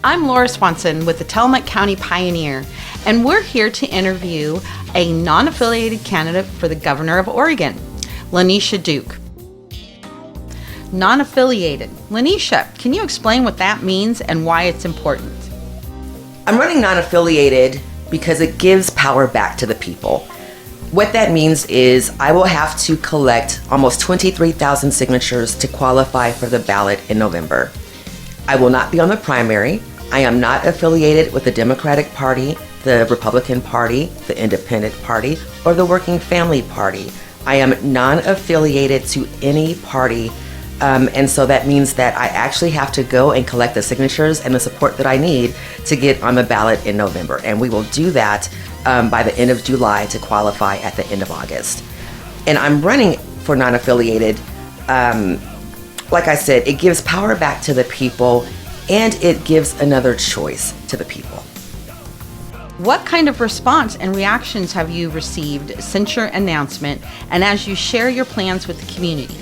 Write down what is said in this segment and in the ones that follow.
I'm Laura Swanson with the Tillamook County Pioneer, and we're here to interview a non-affiliated candidate for the Governor of Oregon, LaNicia Duke. Non-affiliated. LaNicia, can you explain what that means and why it's important? I'm running non-affiliated because it gives power back to the people. What that means is I will have to collect almost 23,000 signatures to qualify for the ballot in November. I will not be on the primary. I am not affiliated with the Democratic Party, the Republican Party, the Independent Party, or the Working Family Party. I am non-affiliated to any party, and so that means that I actually have to go and collect the signatures and the support that I need to get on the ballot in November. And we will do that by the end of July to qualify at the end of August. And I'm running for non-affiliated. Like I said, it gives power back to the people and it gives another choice to the people. What kind of response and reactions have you received since your announcement and as you share your plans with the community?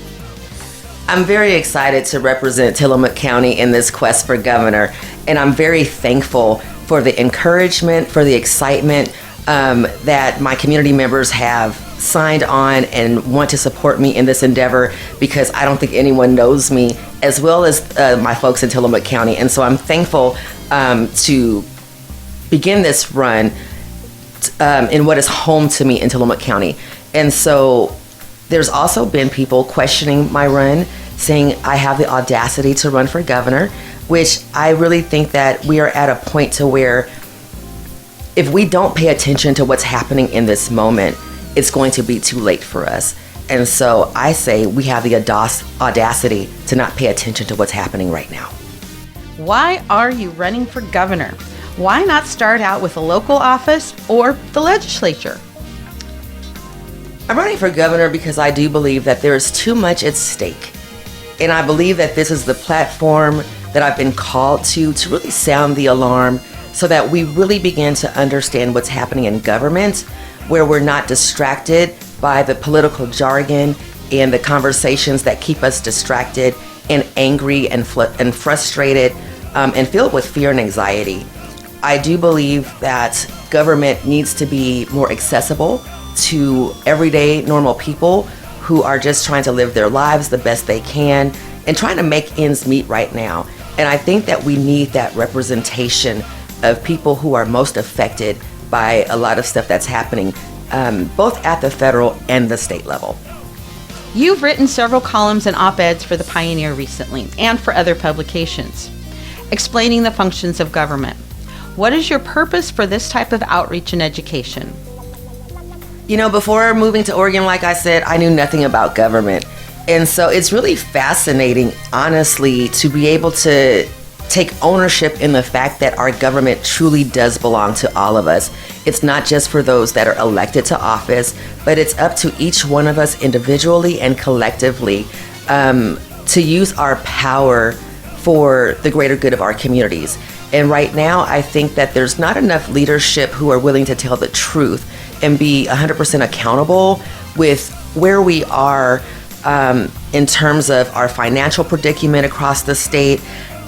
I'm very excited to represent Tillamook County in this quest for governor, and I'm very thankful for the encouragement, for the excitement that my community members have signed on and want to support me in this endeavor, because I don't think anyone knows me as well as my folks in Tillamook County. And so I'm thankful to begin this run in what is home to me in Tillamook County. And so there's also been people questioning my run, saying I have the audacity to run for governor, which I really think that we are at a point to where if we don't pay attention to what's happening in this moment, it's going to be too late for us. And so I say we have the audacity to not pay attention to what's happening right now. Why are you running for governor? Why not start out with a local office or the legislature? I'm running for governor because I do believe that there is too much at stake. And I believe that this is the platform that I've been called to really sound the alarm so that we really begin to understand what's happening in government, where we're not distracted by the political jargon and the conversations that keep us distracted and angry and frustrated and filled with fear and anxiety. I do believe that government needs to be more accessible to everyday normal people who are just trying to live their lives the best they can and trying to make ends meet right now. And I think that we need that representation of people who are most affected by a lot of stuff that's happening, both at the federal and the state level. You've written several columns and op-eds for the Pioneer recently and for other publications, explaining the functions of government. What is your purpose for this type of outreach and education? You know, before moving to Oregon, like I said, I knew nothing about government. And so it's really fascinating, honestly, to be able to take ownership in the fact that our government truly does belong to all of us. It's not just for those that are elected to office, but it's up to each one of us individually and collectively to use our power for the greater good of our communities. And right now, I think that there's not enough leadership who are willing to tell the truth and be 100% accountable with where we are in terms of our financial predicament across the state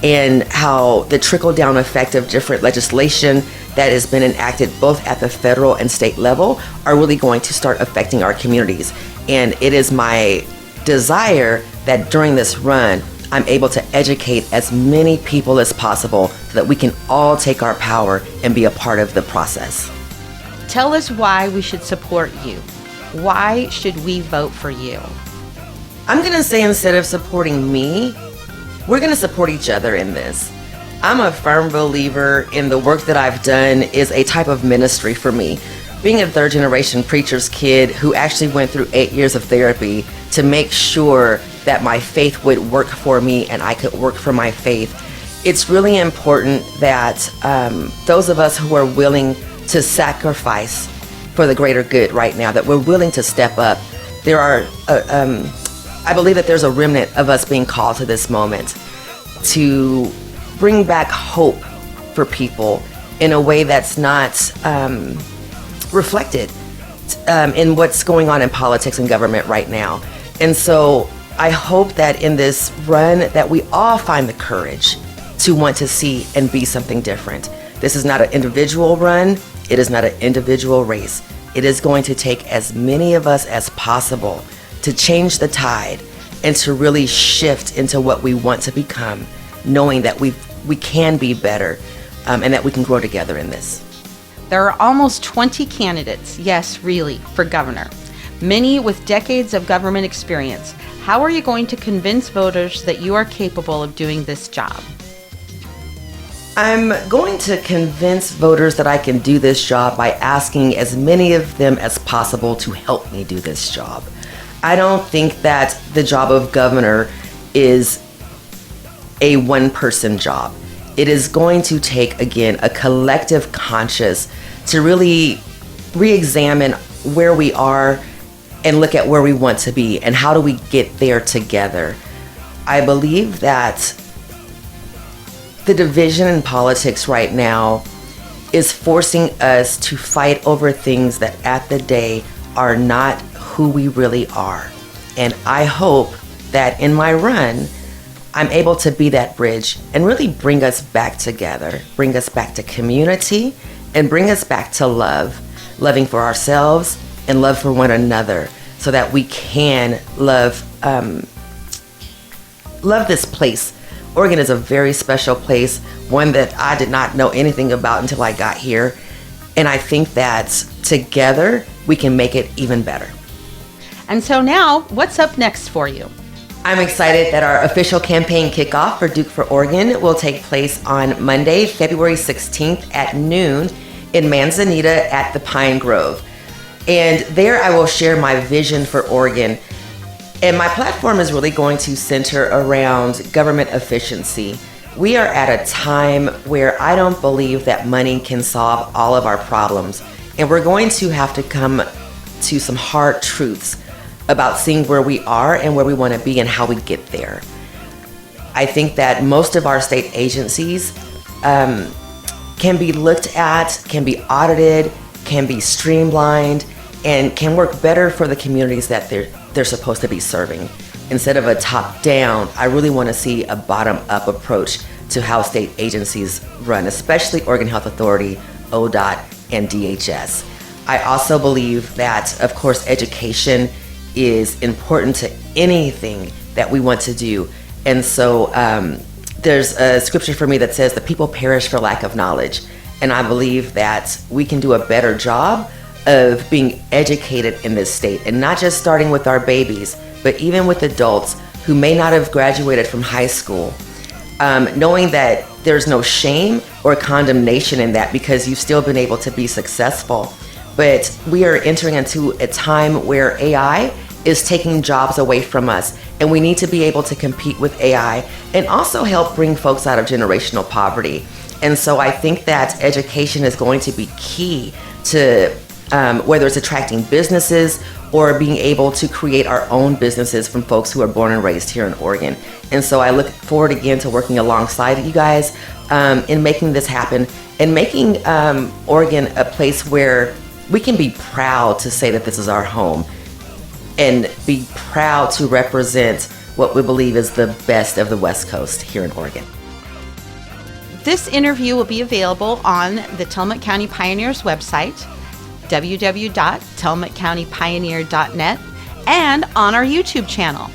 and how the trickle-down effect of different legislation that has been enacted both at the federal and state level are really going to start affecting our communities. And it is my desire that during this run, I'm able to educate as many people as possible so that we can all take our power and be a part of the process. Tell us why we should support you. Why should we vote for you? I'm going to say instead of supporting me, we're going to support each other in this. I'm a firm believer in the work that I've done is a type of ministry for me. Being a third generation preacher's kid who actually went through 8 years of therapy to make sure that my faith would work for me and I could work for my faith, it's really important that those of us who are willing to sacrifice for the greater good right now, that we're willing to step up. There are I believe that there's a remnant of us being called to this moment to bring back hope for people in a way that's not reflected in what's going on in politics and government right now. And so I hope that in this run that we all find the courage to want to see and be something different. This is not an individual run. It is not an individual race. It is going to take as many of us as possible to change the tide and to really shift into what we want to become, knowing that we can be better and that we can grow together in this. There are almost 20 candidates, yes, really, for governor, many with decades of government experience. How are you going to convince voters that you are capable of doing this job? I'm going to convince voters that I can do this job by asking as many of them as possible to help me do this job. I don't think that the job of governor is a one-person job. It is going to take, again, a collective conscience to really re-examine where we are and look at where we want to be and how do we get there together. I believe that the division in politics right now is forcing us to fight over things that at the day are not who we really are. And I hope that in my run, I'm able to be that bridge and really bring us back together, bring us back to community, and bring us back to love, loving for ourselves and love for one another, so that we can love this place. Oregon is a very special place, one that I did not know anything about until I got here. And I think that together we can make it even better. And so now, what's up next for you? I'm excited that our official campaign kickoff for Duke for Oregon will take place on Monday, February 16th at noon in Manzanita at the Pine Grove. And there I will share my vision for Oregon. And my platform is really going to center around government efficiency. We are at a time where I don't believe that money can solve all of our problems. And we're going to have to come to some hard truths about seeing where we are and where we want to be and how we get there. I think that most of our state agencies can be looked at, can be audited, can be streamlined, and can work better for the communities that they're supposed to be serving. Instead of a top-down, I really want to see a bottom-up approach to how state agencies run, especially Oregon Health Authority, ODOT, and DHS. I also believe that, of course, education is important to anything that we want to do. And so there's a scripture for me that says the people perish for lack of knowledge. And I believe that we can do a better job of being educated in this state, and not just starting with our babies, but even with adults who may not have graduated from high school, knowing that there's no shame or condemnation in that because you've still been able to be successful. But we are entering into a time where AI is taking jobs away from us, and we need to be able to compete with AI and also help bring folks out of generational poverty. And so I think that education is going to be key to whether it's attracting businesses or being able to create our own businesses from folks who are born and raised here in Oregon. And so I look forward again to working alongside you guys in making this happen and making Oregon a place where we can be proud to say that this is our home and be proud to represent what we believe is the best of the West Coast here in Oregon. This interview will be available on the Tillamook County Pioneer's website, www.tillamookcountypioneer.net, and on our YouTube channel.